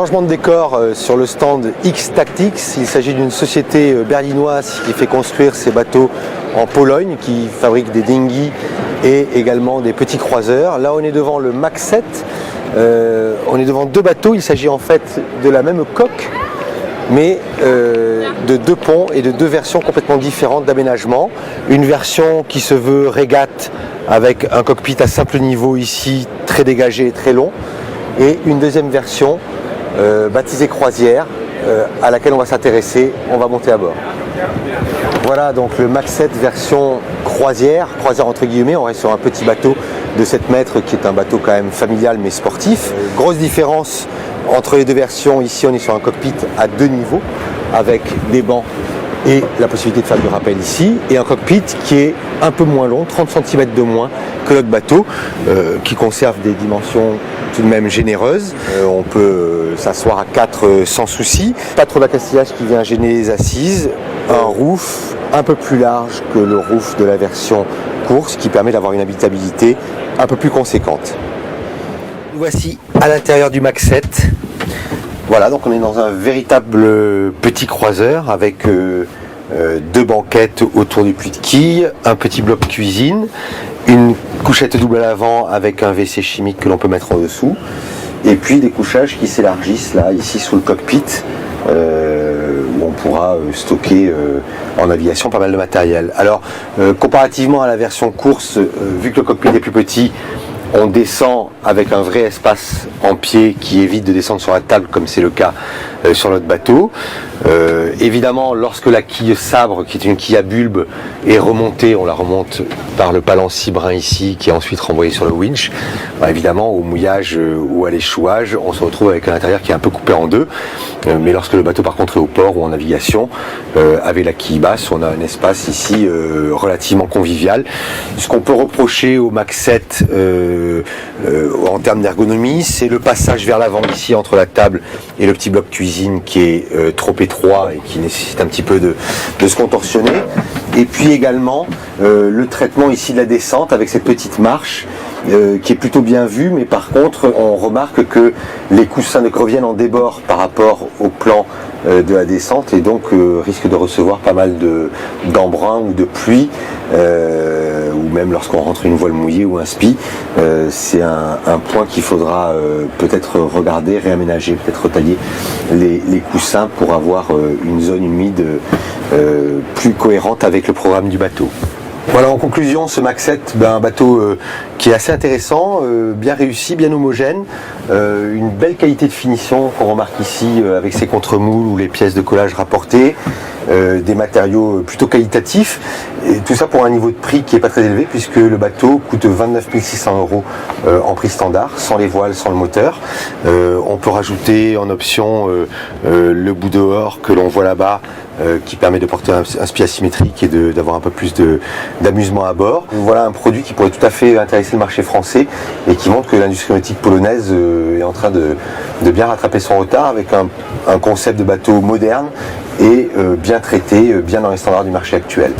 Changement de décor sur le stand X-Tactics. Il s'agit d'une société berlinoise qui fait construire ces bateaux en Pologne, qui fabrique des dinghies et également des petits croiseurs. Là, on est devant le Max 7. On est devant deux bateaux. Il s'agit en fait de la même coque, mais de deux ponts et de deux versions complètement différentes d'aménagement. Une version qui se veut régate avec un cockpit à simple niveau ici, très dégagé et très long. Et une deuxième version baptisée croisière à laquelle on va s'intéresser. On va monter à bord. Voilà donc le Max 7 version croisière entre guillemets. On reste sur un petit bateau de 7 mètres qui est un bateau quand même familial mais sportif. Grosse différence entre les deux versions. Ici on est sur un cockpit à deux niveaux avec des bancs et la possibilité de faire du rappel ici, et un cockpit qui est un peu moins long, 30 cm de moins que notre bateau, qui conserve des dimensions tout de même généreuses. On peut s'asseoir à 4 sans souci, pas trop d'accastillage qui vient gêner les assises, un roof un peu plus large que le roof de la version course qui permet d'avoir une habitabilité un peu plus conséquente. Nous voici à l'intérieur du Max 7. Voilà, donc on est dans un véritable petit croiseur avec deux banquettes autour du puits de quilles, un petit bloc cuisine, une couchette double à l'avant avec un WC chimique que l'on peut mettre en dessous, et puis des couchages qui s'élargissent là, ici sous le cockpit, où on pourra stocker en navigation pas mal de matériel. Alors, comparativement à la version course, vu que le cockpit est plus petit, on descend avec un vrai espace en pied qui évite de descendre sur la table comme c'est le cas sur notre bateau. Évidemment, lorsque la quille sabre, qui est une quille à bulbe, est remontée, on la remonte par le palanci brun ici, qui est ensuite renvoyé sur le winch. Évidemment, au mouillage ou à l'échouage, on se retrouve avec un intérieur qui est un peu coupé en deux. Mais lorsque le bateau par contre est au port ou en navigation, avec la quille basse, on a un espace ici relativement convivial. Ce qu'on peut reprocher au Max 7 en termes d'ergonomie, c'est le passage vers l'avant ici entre la table et le petit bloc cuisine qui est trop étroit et qui nécessite un petit peu de se contorsionner. Et puis également le traitement ici de la descente avec cette petite marche qui est plutôt bien vue, mais par contre on remarque que les coussins ne reviennent en débord par rapport au plan de la descente, et donc risque de recevoir pas mal d'embrun ou de pluie, ou même lorsqu'on rentre une voile mouillée ou un spi. C'est un point qu'il faudra peut-être regarder, réaménager, peut-être retailler les coussins pour avoir une zone humide plus cohérente avec le programme du bateau. Voilà, en conclusion, ce Max 7, un bateau qui est assez intéressant, bien réussi, bien homogène, une belle qualité de finition qu'on remarque ici avec ses contre-moules ou les pièces de collage rapportées, des matériaux plutôt qualitatifs, et tout ça pour un niveau de prix qui n'est pas très élevé puisque le bateau coûte 29 600 € en prix standard, sans les voiles, sans le moteur. On peut rajouter en option le bout dehors que l'on voit là-bas, qui permet de porter un spi asymétrique et d'avoir un peu plus d'amusement à bord. Voilà un produit qui pourrait tout à fait intéresser le marché français et qui montre que l'industrie nautique polonaise est en train de bien rattraper son retard avec un concept de bateau moderne et bien traité, bien dans les standards du marché actuel.